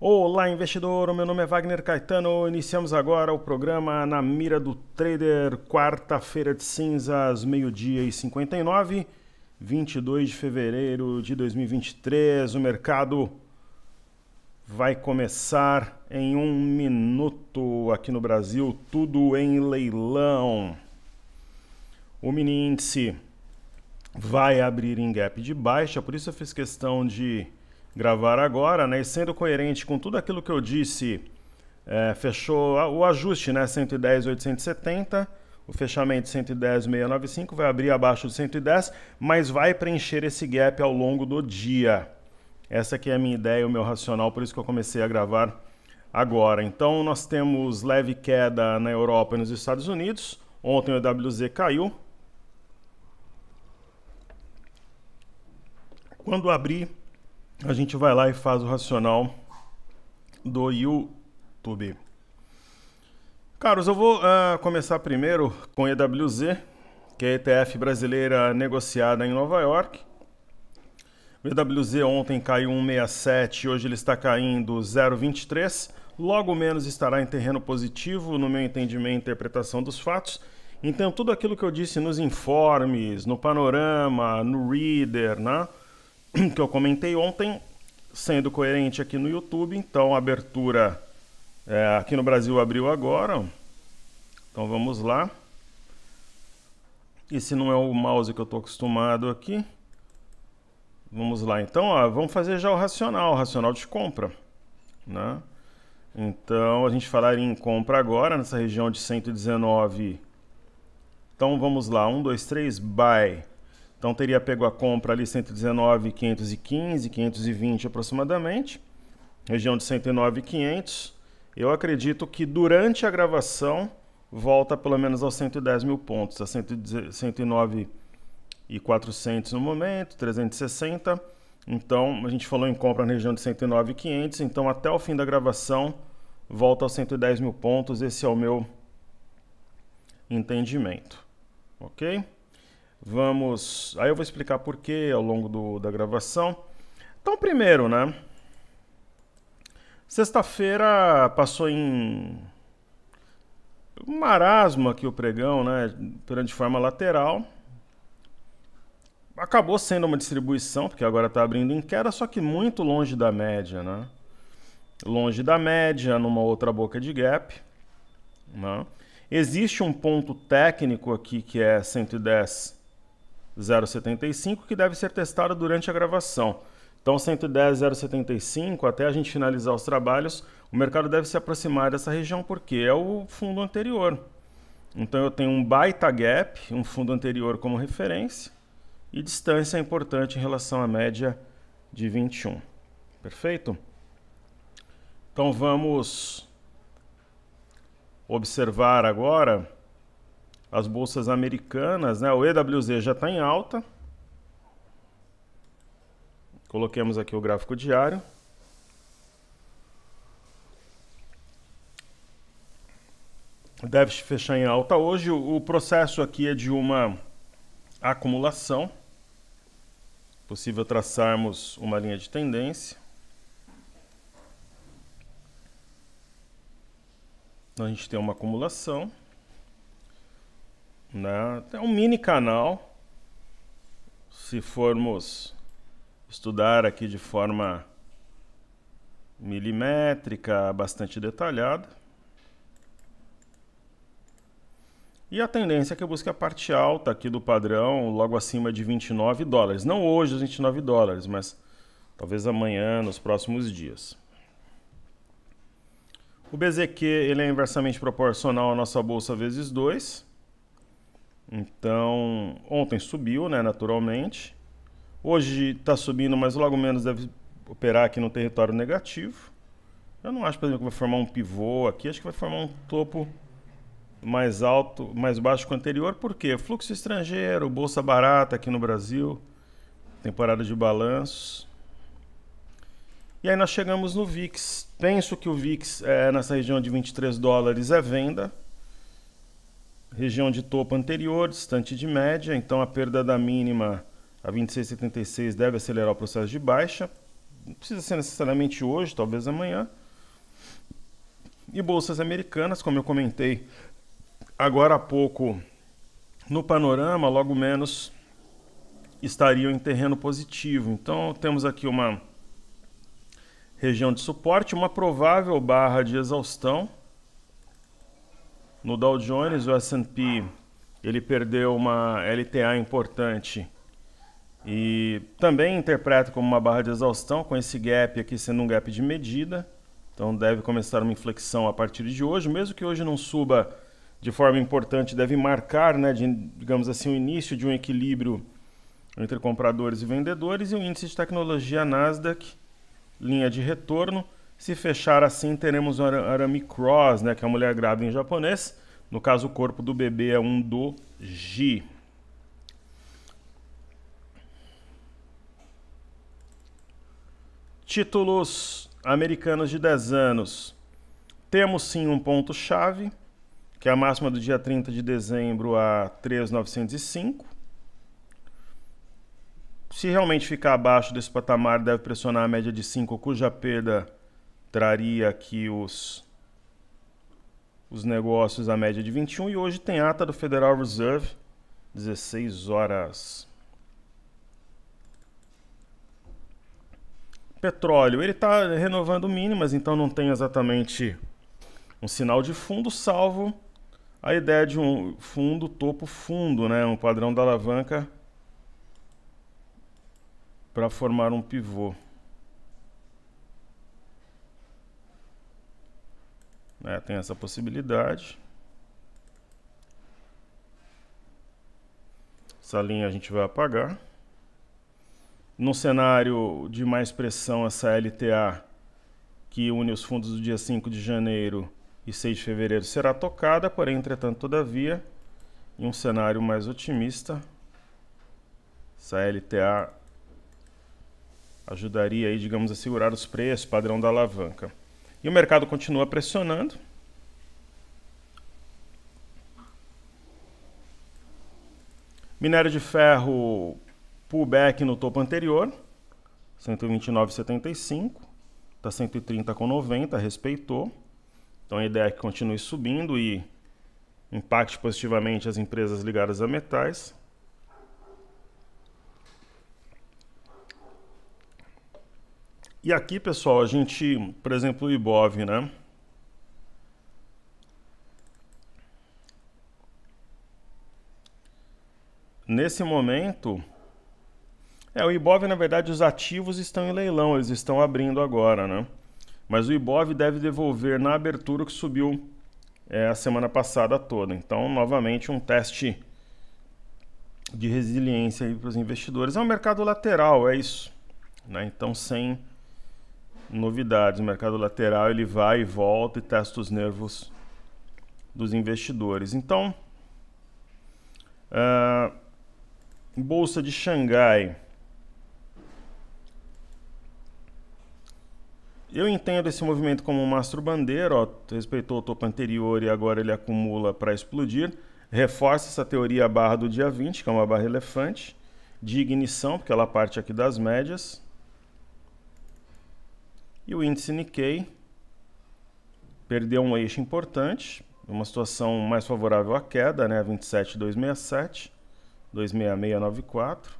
Olá, investidor! O meu nome é Wagner Caetano. Iniciamos agora o programa Na Mira do Trader, quarta-feira de cinzas, meio-dia e 59, 22 de fevereiro de 2023. O mercado vai começar em 1 minuto aqui no Brasil, tudo em leilão. O mini índice vai abrir em gap de baixa, por isso eu fiz questão de gravar agora, né? E sendo coerente com tudo aquilo que eu disse, fechou o ajuste, né? 110.870, o fechamento 110.695, vai abrir abaixo de 110, mas vai preencher esse gap ao longo do dia. Essa aqui é a minha ideia, o meu racional, por isso que eu comecei a gravar agora. Então nós temos leve queda na Europa e nos Estados Unidos. Ontem o EWZ caiu. Quando abrir, a gente vai lá e faz o racional do YouTube. Caros, eu vou começar primeiro com EWZ, que é a ETF brasileira negociada em Nova York. O EWZ ontem caiu 1,67, hoje ele está caindo 0,23. Logo menos estará em terreno positivo, no meu entendimento e interpretação dos fatos. Então, tudo aquilo que eu disse nos informes, no panorama, no reader, né? Que eu comentei ontem, sendo coerente aqui no YouTube. Então a abertura aqui no Brasil abriu agora, então vamos lá. Esse não é o mouse que eu estou acostumado aqui. Vamos lá, então vamos fazer já o racional de compra, né? Então a gente falaria em compra agora nessa região de 119. Então vamos lá, 1, 2, 3, buy. Então teria pego a compra ali 119.515, 520 aproximadamente, região de 109.500. Eu acredito que durante a gravação volta pelo menos aos 110 mil pontos, a 109.400 no momento, 360. Então a gente falou em compra na região de 109.500, então até o fim da gravação volta aos 110 mil pontos. Esse é o meu entendimento, ok? Vamos, aí eu vou explicar por quê ao longo da gravação. Então, primeiro, né? Sexta-feira passou em um marasmo aqui o pregão, né? De forma lateral. Acabou sendo uma distribuição, porque agora está abrindo em queda, só que muito longe da média, né? Longe da média, numa outra boca de gap, né? Existe um ponto técnico aqui que é 110,075 que deve ser testado durante a gravação. Então 110,075, até a gente finalizar os trabalhos, o mercado deve se aproximar dessa região porque é o fundo anterior. Então eu tenho um baita gap, um fundo anterior como referência, e distância é importante em relação à média de 21. Perfeito? Então vamos observar agora as bolsas americanas, né? O EWZ já está em alta. Coloquemos aqui o gráfico diário. Deve fechar em alta hoje. O processo aqui é de uma acumulação. Possível traçarmos uma linha de tendência. Então a gente tem uma acumulação, né? É um mini canal. Se formos estudar aqui de forma milimétrica, bastante detalhada. E a tendência é que eu busque a parte alta aqui do padrão, logo acima de 29 dólares. Não hoje os 29 dólares, mas talvez amanhã, nos próximos dias. O BZQ ele é inversamente proporcional à nossa bolsa vezes 2. Então, ontem subiu, né, naturalmente. Hoje está subindo, mas logo menos deve operar aqui no território negativo. Eu não acho, por exemplo, que vai formar um pivô aqui. Acho que vai formar um topo mais alto, mais baixo que o anterior. Por quê? Fluxo estrangeiro, bolsa barata aqui no Brasil, temporada de balanços. E aí nós chegamos no VIX. Penso que o VIX nessa região de 23 dólares é venda. Região de topo anterior, distante de média. Então a perda da mínima a 26,76 deve acelerar o processo de baixa. não precisa ser necessariamente hoje, talvez amanhã. E bolsas americanas, como eu comentei agora há pouco no panorama, logo menos estariam em terreno positivo. Então temos aqui uma região de suporte, uma provável barra de exaustão. No Dow Jones, o S&P, ele perdeu uma LTA importante e também interpreta como uma barra de exaustão, com esse gap aqui sendo um gap de medida. Então deve começar uma inflexão a partir de hoje, mesmo que hoje não suba de forma importante, deve marcar, né, digamos assim, o início de um equilíbrio entre compradores e vendedores. E o índice de tecnologia Nasdaq, linha de retorno. Se fechar assim, teremos o Arami Cross, né, que é a mulher grávida em japonês. No caso, o corpo do bebê é um doji. Títulos americanos de 10 anos. Temos sim um ponto-chave, que é a máxima do dia 30 de dezembro a 3.905. Se realmente ficar abaixo desse patamar, deve pressionar a média de 5, cuja perda traria aqui os negócios à média de 21. E hoje tem ata do Federal Reserve, 16 horas. Petróleo, ele está renovando mínimas, então não tem exatamente um sinal de fundo, salvo a ideia de um fundo topo-fundo, né? Um padrão da alavanca para formar um pivô. Tem essa possibilidade. Essa linha a gente vai apagar. No cenário de mais pressão, essa LTA, que une os fundos do dia 5 de janeiro e 6 de fevereiro, será tocada, porém, entretanto, todavia, em um cenário mais otimista, essa LTA ajudaria aí, digamos, a segurar os preços, padrão da alavanca. E o mercado continua pressionando. Minério de ferro, pullback no topo anterior, 129,75, está 130,90, respeitou. Então a ideia é que continue subindo e impacte positivamente as empresas ligadas a metais. E aqui, pessoal, a gente, por exemplo, o Ibov, né? Nesse momento, o Ibov, na verdade, os ativos estão em leilão, eles estão abrindo agora, né? Mas o Ibov deve devolver na abertura o que subiu a semana passada toda. Então, novamente, um teste de resiliência aí para os investidores. É um mercado lateral, é isso, né? Então, sem novidades. O mercado lateral ele vai e volta e testa os nervos dos investidores. Então, Bolsa de Xangai. Eu entendo esse movimento como um mastro-bandeira, respeitou o topo anterior e agora ele acumula para explodir. Reforça essa teoria barra do dia 20, que é uma barra elefante, de ignição, porque ela parte aqui das médias. E o índice Nikkei perdeu um eixo importante, uma situação mais favorável à queda, né? 27,267, 26694.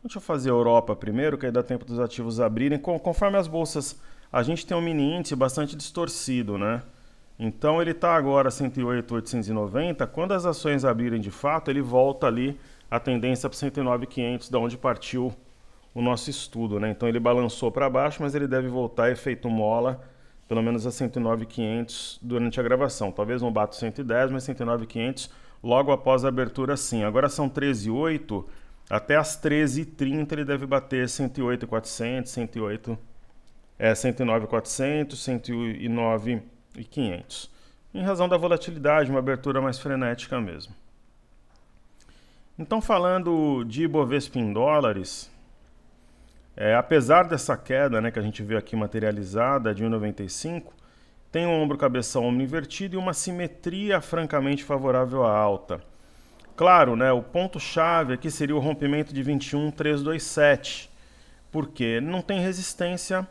Deixa eu fazer a Europa primeiro, que aí dá tempo dos ativos abrirem. Conforme as bolsas, a gente tem um mini índice bastante distorcido, né? Então ele está agora 108.890. Quando as ações abrirem de fato, ele volta ali a tendência para 109.500, da onde partiu o nosso estudo, né? Então ele balançou para baixo, mas ele deve voltar efeito mola, pelo menos a 109.500 durante a gravação. Talvez não bata 110, mas 109.500 logo após a abertura sim. Agora são 13h08. Até às 13h30 ele deve bater 108.400, 109.400, 109.500. Em razão da volatilidade, uma abertura mais frenética mesmo. Então, falando de Ibovespa em dólares, apesar dessa queda, né, que a gente vê aqui materializada de 1,95, tem um ombro cabeção ombro invertido e uma simetria francamente favorável à alta. Claro, né, o ponto-chave aqui seria o rompimento de 21.327, porque não tem resistência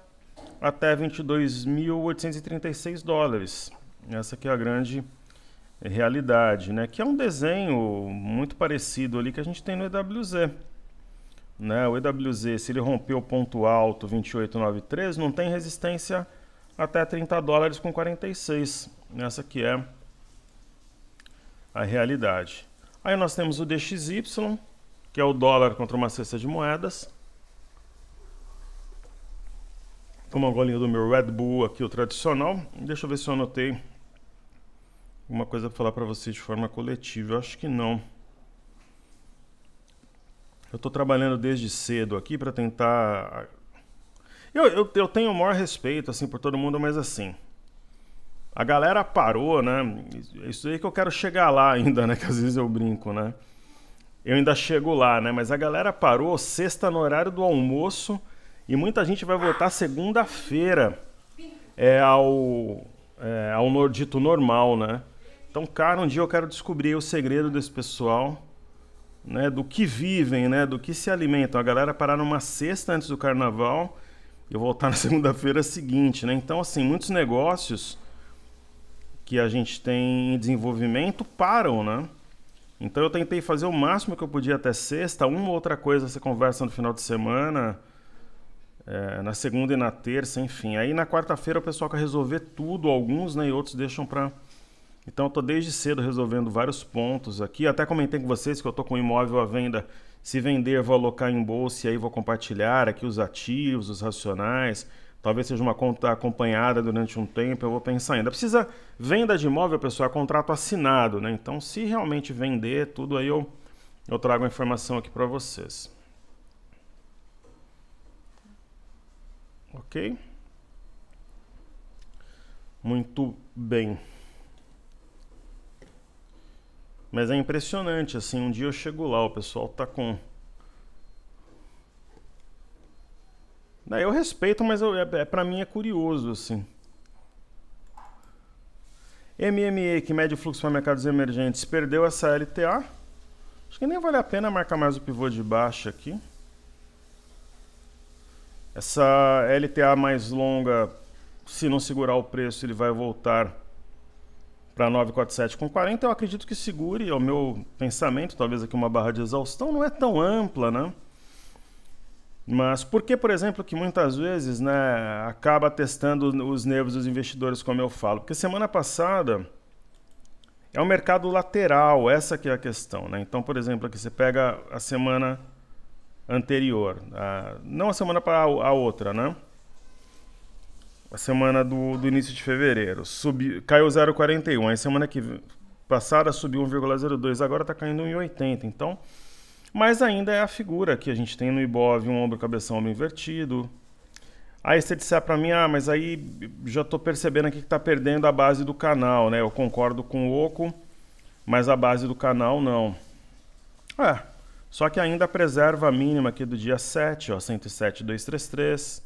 até 22.836 dólares. Essa aqui é a grande realidade, né? Que é um desenho muito parecido ali que a gente tem no EWZ. Né? O EWZ, se ele romper o ponto alto 28.93, não tem resistência até 30 dólares com 46. Essa aqui é a realidade. Aí nós temos o DXY, que é o dólar contra uma cesta de moedas. Toma uma golinha do meu Red Bull aqui, o tradicional. Deixa eu ver se eu anotei alguma coisa para falar para vocês de forma coletiva. Eu acho que não. Eu estou trabalhando desde cedo aqui para tentar... Eu tenho o maior respeito assim, por todo mundo, mas assim... A galera parou, né? Isso aí que eu quero chegar lá ainda, né? Que às vezes eu brinco, né? Eu ainda chego lá, né? Mas a galera parou sexta no horário do almoço e muita gente vai voltar segunda-feira ao dito normal, né? Então, cara, um dia eu quero descobrir o segredo desse pessoal, né? Do que vivem, né? Do que se alimentam. A galera parar numa sexta antes do carnaval e eu voltar na segunda-feira seguinte, né? Então, assim, muitos negócios que a gente tem em desenvolvimento param, né? Então eu tentei fazer o máximo que eu podia até sexta, uma ou outra coisa você conversa no final de semana, na segunda e na terça, enfim. Aí na quarta-feira o pessoal quer resolver tudo, alguns, né, e outros deixam pra... Então eu tô desde cedo resolvendo vários pontos aqui, até comentei com vocês que eu tô com um imóvel à venda, se vender eu vou alocar em bolsa e aí vou compartilhar aqui os ativos, os racionais... Talvez seja uma conta acompanhada durante um tempo, eu vou pensar ainda. Precisa venda de imóvel, pessoal, é contrato assinado, né? Então, se realmente vender, tudo aí eu trago a informação aqui para vocês. Ok? Muito bem. Mas é impressionante, assim, um dia eu chego lá, o pessoal tá com... Eu respeito, mas pra mim é curioso, assim. MME, que mede o fluxo para mercados emergentes, perdeu essa LTA. Acho que nem vale a pena marcar mais o pivô de baixa aqui. Essa LTA mais longa, se não segurar o preço, ele vai voltar para 947,40. Eu acredito que segure, é o meu pensamento. Talvez aqui uma barra de exaustão não é tão ampla, né? Mas por que, por exemplo, que muitas vezes, né, acaba testando os nervos dos investidores, como eu falo? Porque semana passada é um mercado lateral, essa que é a questão, né? Então, por exemplo, aqui você pega a semana anterior, não a semana para a outra, né? A semana do início de fevereiro, caiu 0,41, aí semana passada subiu 1,02, agora está caindo 1,80, então... Mas ainda é a figura que a gente tem no Ibov, um ombro, cabeção, ombro invertido. Aí você disser para mim, mas aí já estou percebendo aqui que está perdendo a base do canal, né? Eu concordo com o Oco, mas a base do canal não. Só que ainda preserva a mínima aqui do dia 7, ó, 107,233.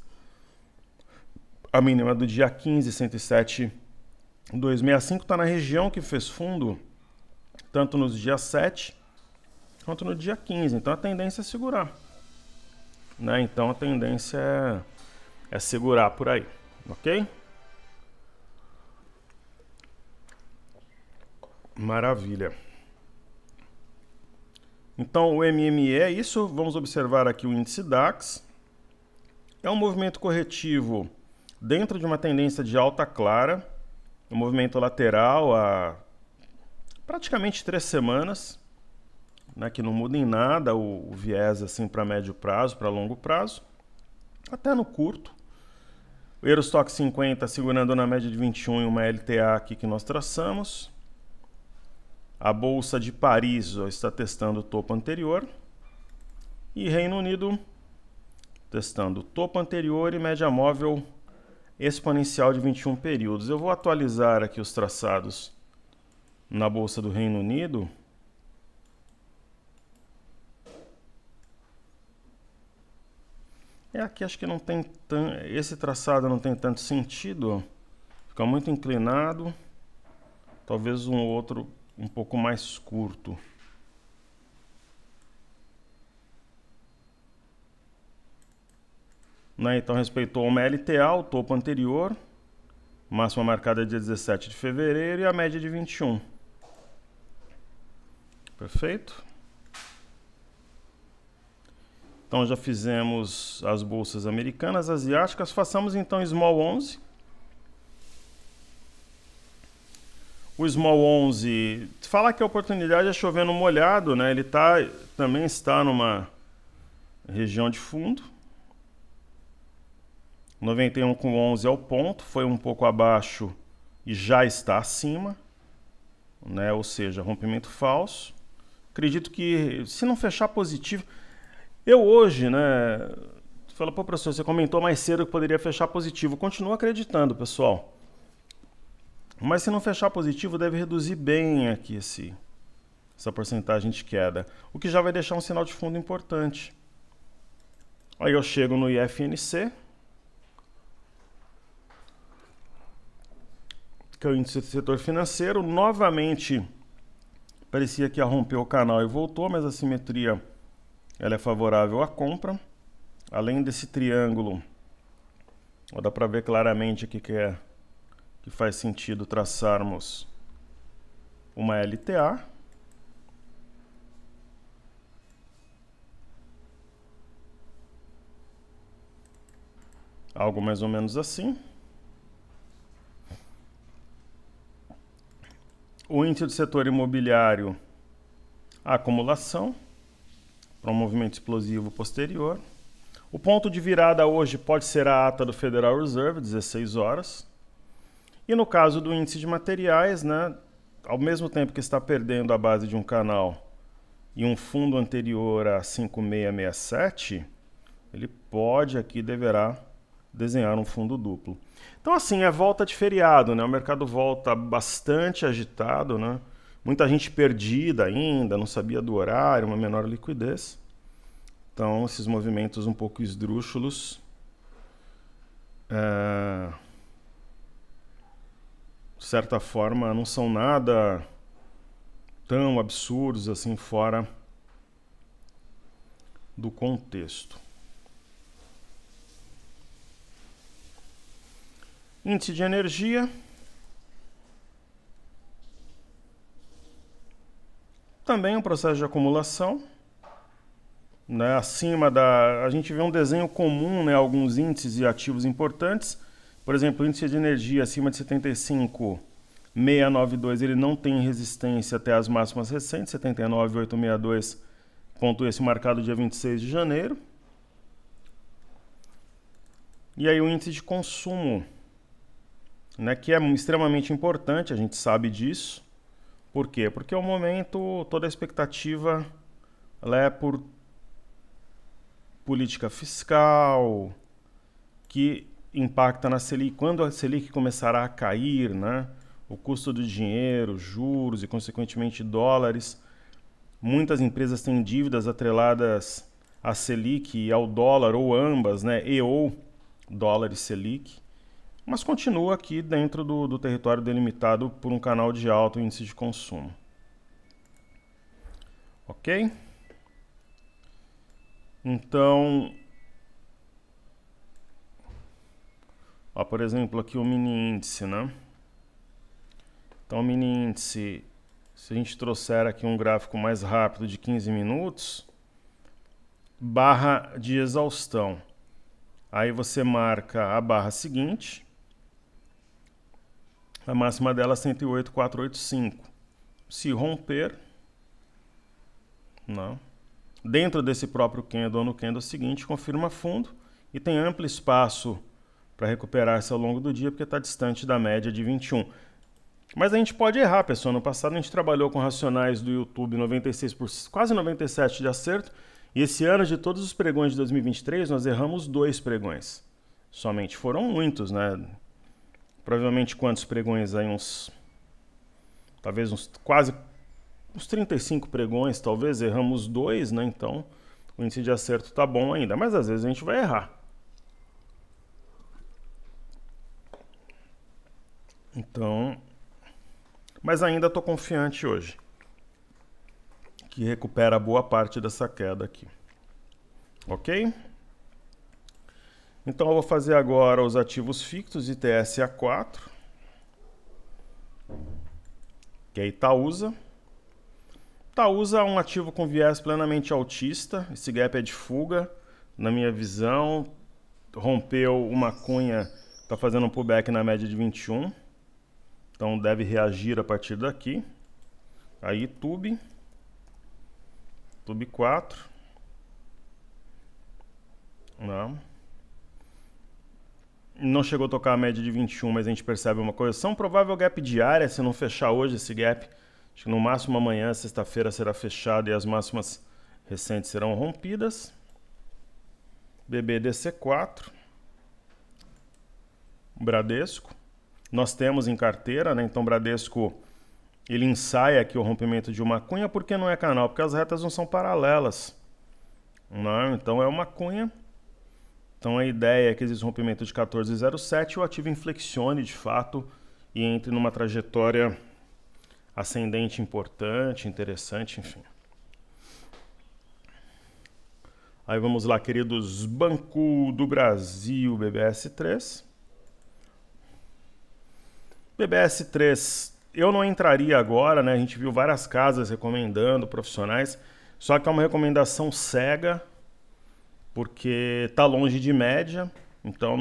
A mínima do dia 15, 107,265, está na região que fez fundo, tanto nos dias 7... quanto no dia 15, então a tendência é segurar, né? Então a tendência é segurar por aí, ok? Maravilha. Então o MME é isso, vamos observar aqui o índice DAX. É um movimento corretivo dentro de uma tendência de alta clara, um movimento lateral há praticamente 3 semanas, né, que não muda em nada o viés assim para médio prazo, para longo prazo, até no curto. O Eurostock 50 segurando na média de 21 e uma LTA aqui que nós traçamos. A Bolsa de Paris está testando o topo anterior. E Reino Unido testando o topo anterior e média móvel exponencial de 21 períodos. Eu vou atualizar aqui os traçados na Bolsa do Reino Unido. Aqui acho que não tem esse traçado não tem tanto sentido, fica muito inclinado, talvez um outro um pouco mais curto. né? Então respeitou uma LTA, o topo anterior, máxima marcada dia 17 de fevereiro e a média de 21. Perfeito? Então já fizemos as bolsas americanas, asiáticas. Façamos então Small 11. O Small 11, falar que a oportunidade é chovendo molhado, né? Ele também está numa região de fundo. 91 com 11 é o ponto, foi um pouco abaixo e já está acima, né? Ou seja, rompimento falso. Acredito que se não fechar positivo... Eu hoje, né, fala, pô, professor, você comentou mais cedo que poderia fechar positivo. Continuo acreditando, pessoal. Mas se não fechar positivo, deve reduzir bem aqui essa porcentagem de queda, o que já vai deixar um sinal de fundo importante. Aí eu chego no IFNC, que é o índice do setor financeiro. Novamente, parecia que ia romper o canal e voltou, mas a simetria ela é favorável à compra. Além desse triângulo, dá para ver claramente aqui que faz sentido traçarmos uma LTA. Algo mais ou menos assim. O índice do setor imobiliário, a acumulação, para um movimento explosivo posterior. O ponto de virada hoje pode ser a ata do Federal Reserve, 16 horas. E no caso do índice de materiais, né, ao mesmo tempo que está perdendo a base de um canal e um fundo anterior a 5667, ele deverá desenhar um fundo duplo. Então assim, é volta de feriado, né? O mercado volta bastante agitado, né? Muita gente perdida ainda, não sabia do horário, uma menor liquidez. Então esses movimentos um pouco esdrúxulos de certa forma não são nada tão absurdos assim fora do contexto. Índice de energia. Também um processo de acumulação, né? Acima a gente vê um desenho comum, né? Alguns índices e ativos importantes. Por exemplo, o índice de energia acima de 75,692, ele não tem resistência até as máximas recentes, 79,862, ponto esse marcado dia 26 de janeiro. E aí o índice de consumo, né, que é extremamente importante, a gente sabe disso. Por quê? Porque o momento, toda a expectativa ela é por política fiscal, que impacta na Selic. Quando a Selic começará a cair, né, o custo do dinheiro, juros e, consequentemente, dólares, muitas empresas têm dívidas atreladas à Selic e ao dólar, ou ambas, né, ou dólar e Selic, mas continua aqui dentro do território delimitado por um canal de alto índice de consumo. Ok? Então, ó, por exemplo, aqui o mini índice, né? Então, o mini índice, se a gente trouxer aqui um gráfico mais rápido de 15 minutos, barra de exaustão. Aí você marca a barra seguinte, a máxima dela é 108,485. Se romper, não. Dentro desse próprio candle ou no candle seguinte, confirma fundo e tem amplo espaço para recuperar-se ao longo do dia, porque está distante da média de 21. Mas a gente pode errar, pessoal. No passado a gente trabalhou com racionais do YouTube 96%, quase 97% de acerto, e esse ano, de todos os pregões de 2023, nós erramos 2 pregões. Somente foram muitos, né? Provavelmente quantos pregões aí? Talvez quase uns 35 pregões, talvez, erramos 2, né? Então, o índice de acerto tá bom ainda, mas às vezes a gente vai errar. Então, mas ainda estou confiante hoje, que recupera boa parte dessa queda aqui. Ok? Então eu vou fazer agora os ativos fictos, ITSA4, que é Itaúsa. Itaúsa é um ativo com viés plenamente altista, esse gap é de fuga, na minha visão, rompeu uma cunha, está fazendo um pullback na média de 21, então deve reagir a partir daqui. Aí Tube 4, não chegou a tocar a média de 21, mas a gente percebe uma correção, provável gap diária, se não fechar hoje esse gap, acho que no máximo amanhã, sexta-feira, será fechado e as máximas recentes serão rompidas. BBDC4, Bradesco, nós temos em carteira, né? Então Bradesco, ele ensaia aqui o rompimento de uma cunha, porque não é canal, porque as retas não são paralelas, não? Então é uma cunha. Então a ideia é que existe um rompimento de 14,07 e o ativo inflexione de fato e entre numa trajetória ascendente importante, interessante, enfim. Aí vamos lá, queridos, Banco do Brasil, BBS3. BBS3, eu não entraria agora, né? A gente viu várias casas recomendando, profissionais, só que é uma recomendação cega, porque está longe de média, então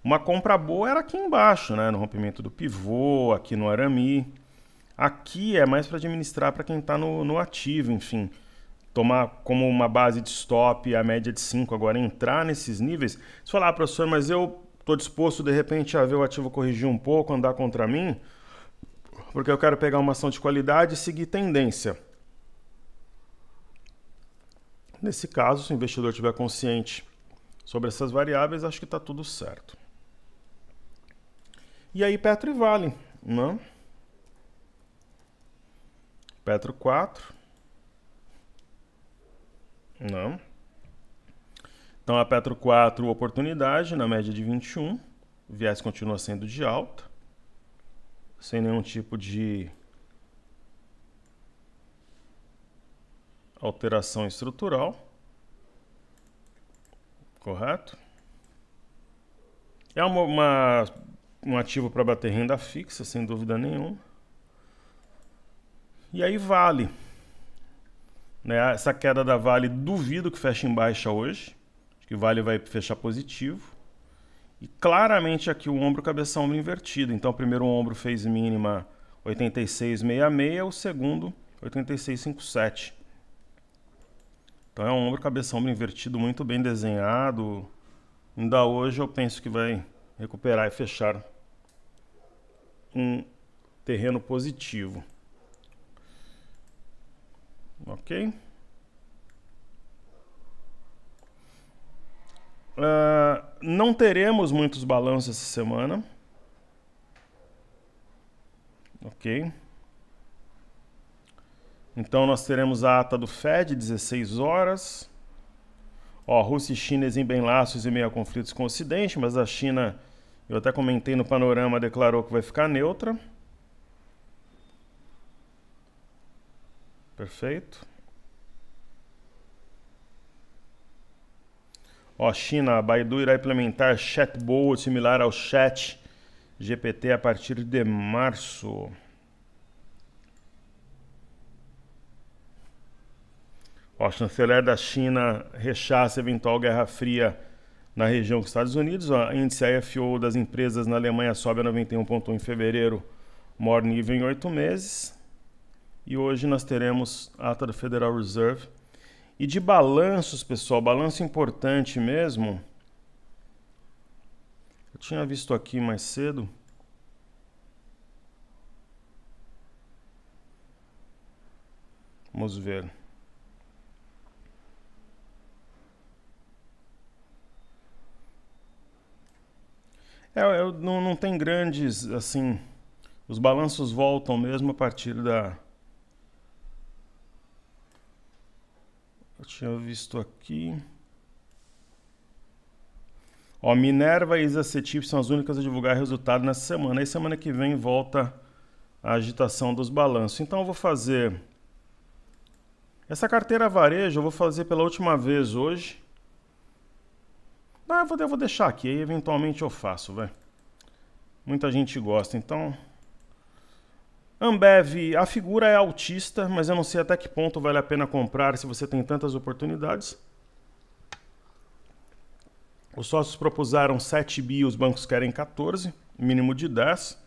uma compra boa era aqui embaixo, né? No rompimento do pivô, aqui no Arami. Aqui é mais para administrar para quem está no ativo, enfim. Tomar como uma base de stop a média de 5, agora entrar nesses níveis. Você falar, professor, mas eu estou disposto de repente a ver o ativo corrigir um pouco, andar contra mim, porque eu quero pegar uma ação de qualidade e seguir tendência. Nesse caso, se o investidor estiver consciente sobre essas variáveis, acho que está tudo certo. E aí, Petro e Vale, né? Petro 4. Não. Então, a Petro 4, oportunidade na média de 21. O viés continua sendo de alta, sem nenhum tipo de alteração estrutural, correto? É um ativo para bater renda fixa, sem dúvida nenhuma. E aí Vale, né? Essa queda da Vale, duvido que feche em baixa hoje, acho que Vale vai fechar positivo. E claramente aqui o ombro, cabeça, ombro invertido. Então o primeiro ombro fez mínima 86,66, o segundo 86,57. Então é um ombro, cabeça, ombro invertido muito bem desenhado. Ainda hoje eu penso que vai recuperar e fechar um terreno positivo. Ok? Não teremos muitos balanços essa semana. Ok? Então nós teremos a ata do Fed, 16 horas. Ó, Rússia e China exibem laços e meio a conflitos com o Ocidente, mas a China, eu até comentei no panorama, declarou que vai ficar neutra. Perfeito. Ó, China, a Baidu irá implementar chatbot similar ao chat GPT a partir de março. Ó, chanceler da China rechaça eventual guerra fria na região dos Estados Unidos. Ó, índice IFO das empresas na Alemanha sobe a 91,1 em fevereiro, maior nível em 8 meses. E hoje nós teremos a ata do Federal Reserve. E de balanços, pessoal, balanço importante mesmo. Eu tinha visto aqui mais cedo. Vamos ver. Não tem grandes, assim, os balanços voltam mesmo a partir da... Eu tinha visto aqui... Ó, Minerva e Exacetip são as únicas a divulgar resultado nessa semana. Aí semana que vem volta a agitação dos balanços. Então eu vou fazer... Essa carteira varejo eu vou fazer pela última vez hoje. Ah, eu vou deixar aqui, aí eventualmente eu faço, vai. Muita gente gosta, então... Ambev, a figura é altista, mas eu não sei até que ponto vale a pena comprar se você tem tantas oportunidades. Os sócios propuseram 7 bi, os bancos querem 14, mínimo de 10.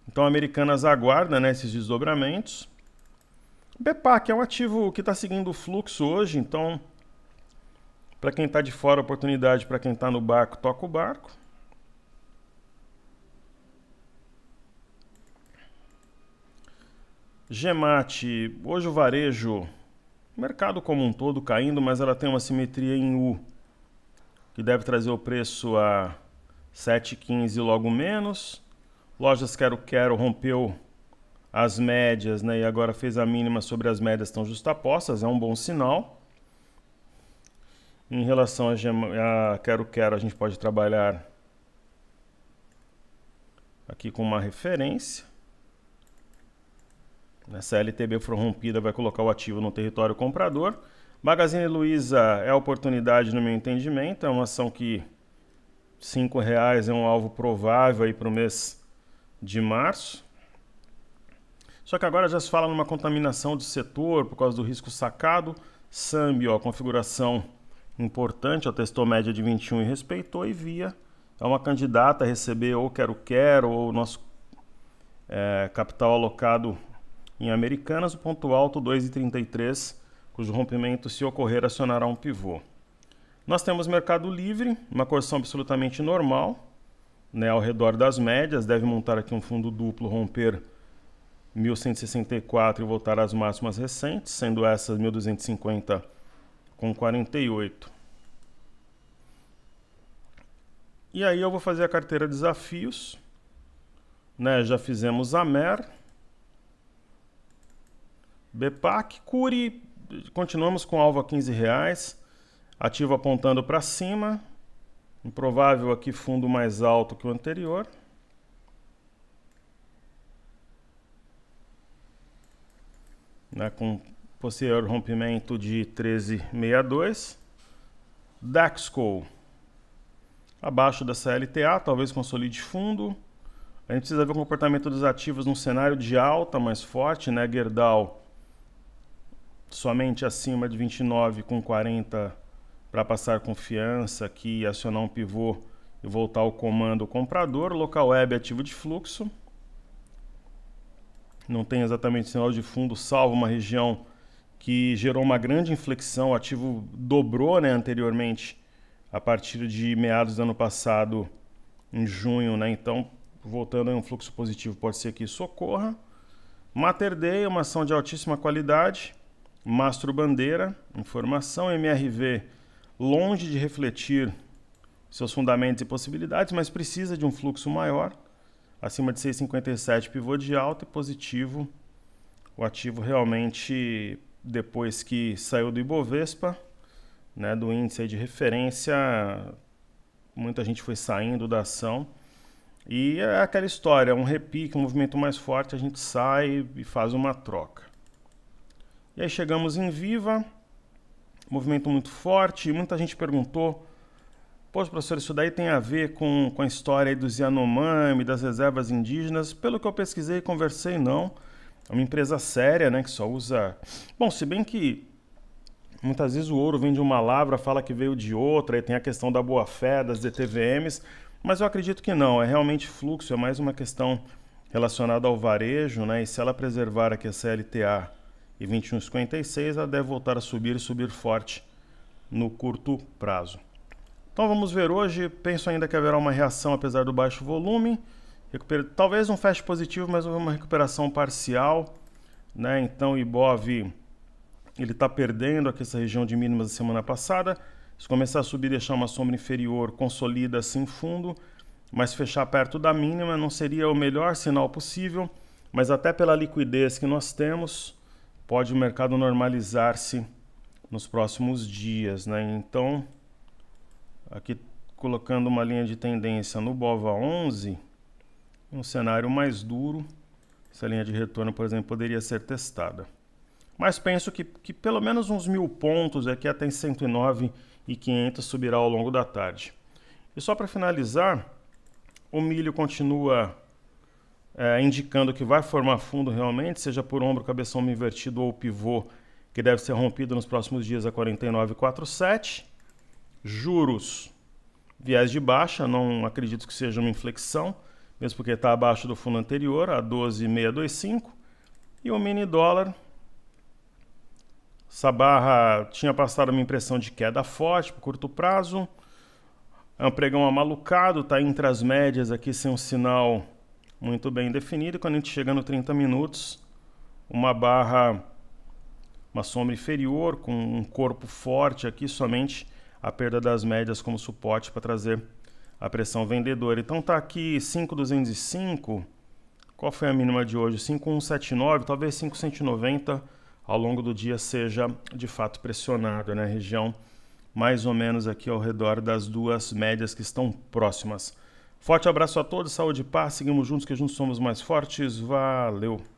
Então, Americanas aguarda, né, esses desdobramentos. BPAC é um ativo que está seguindo o fluxo hoje, então, para quem está de fora, oportunidade, para quem está no barco, toca o barco. Gemate, hoje o varejo, mercado como um todo caindo, mas ela tem uma simetria em U, que deve trazer o preço a 7,15 logo menos. Lojas Quero-Quero rompeu as médias, né, e agora fez a mínima sobre as médias estão justapostas, é um bom sinal. Em relação a Quero-Quero, a gente pode trabalhar aqui com uma referência. Se a LTB for rompida, vai colocar o ativo no território comprador. Magazine Luiza é a oportunidade no meu entendimento, é uma ação que R$ 5,00 é um alvo provável para o mês de março. Só que agora já se fala numa contaminação do setor por causa do risco sacado. Sambi, ó, configuração importante, ó, testou média de 21 e respeitou, e Via é uma candidata a receber ou Quero-Quero ou nosso capital alocado em Americanas, o ponto alto 2,33, cujo rompimento, se ocorrer, acionará um pivô. Nós temos Mercado Livre, uma correção absolutamente normal, né, ao redor das médias, deve montar aqui um fundo duplo, romper 1.164 e voltar às máximas recentes, sendo essas 1.250 com 48. E aí eu vou fazer a carteira desafios, né, já fizemos a MER, BPAC, Cury, continuamos com alvo a R$15, ativo apontando para cima, improvável aqui fundo mais alto que o anterior. Né, com posterior rompimento de 13,62. Dexco, abaixo da CLTA, talvez consolide fundo. A gente precisa ver o comportamento dos ativos num cenário de alta mais forte, né? Gerdau somente acima de 29,40 para passar confiança aqui e acionar um pivô e voltar ao comando comprador. Local Web ativo de fluxo. Não tem exatamente sinal de fundo, salvo uma região que gerou uma grande inflexão. O ativo dobrou, né, anteriormente, a partir de meados do ano passado, em junho, né? Então, voltando a um fluxo positivo, pode ser que isso ocorra. Mater Dei, uma ação de altíssima qualidade. Mastro Bandeira, informação. MRV, longe de refletir seus fundamentos e possibilidades, mas precisa de um fluxo maior. Acima de 6,57, pivô de alta e positivo. O ativo realmente, depois que saiu do Ibovespa, né, do índice de referência, muita gente foi saindo da ação. E é aquela história, um repique, um movimento mais forte, a gente sai e faz uma troca. E aí chegamos em Viva, movimento muito forte, muita gente perguntou: pô, professor, isso daí tem a ver com a história aí dos Yanomami, das reservas indígenas? Pelo que eu pesquisei e conversei, não. É uma empresa séria, né, que só usa... Bom, se bem que muitas vezes o ouro vem de uma lavra, fala que veio de outra, aí tem a questão da boa-fé, das DTVMs, mas eu acredito que não, é realmente fluxo, é mais uma questão relacionada ao varejo, né, e se ela preservar aqui a CLTA e 21,56, ela deve voltar a subir e subir forte no curto prazo. Então vamos ver hoje, penso ainda que haverá uma reação apesar do baixo volume, talvez um feche positivo, mas uma recuperação parcial, né? Então o Ibov ele está perdendo aqui essa região de mínimas da semana passada, se começar a subir e deixar uma sombra inferior, consolida assim fundo, mas fechar perto da mínima não seria o melhor sinal possível, mas até pela liquidez que nós temos, pode o mercado normalizar-se nos próximos dias, né? Então, aqui colocando uma linha de tendência no BOVA11, um cenário mais duro, essa linha de retorno, por exemplo, poderia ser testada. mas penso que pelo menos uns 1.000 pontos aqui até em 109.500 subirá ao longo da tarde. E só para finalizar, o milho continua indicando que vai formar fundo realmente, seja por ombro, cabeção invertido ou pivô, que deve ser rompido nos próximos dias a 49,47. Juros, viés de baixa, não acredito que seja uma inflexão, mesmo porque está abaixo do fundo anterior, a 12,625. E o mini dólar, essa barra tinha passado uma impressão de queda forte por curto prazo. É um pregão amalucado, está entre as médias aqui sem um sinal muito bem definido. Quando a gente chega no 30 minutos, uma barra, uma sombra inferior com um corpo forte aqui, somente a perda das médias como suporte para trazer a pressão vendedora. Então está aqui 5.205. Qual foi a mínima de hoje? 5.179, talvez 5.190 ao longo do dia seja de fato pressionado, né? Região mais ou menos aqui ao redor das duas médias que estão próximas. Forte abraço a todos, saúde e paz, seguimos juntos que juntos somos mais fortes, valeu!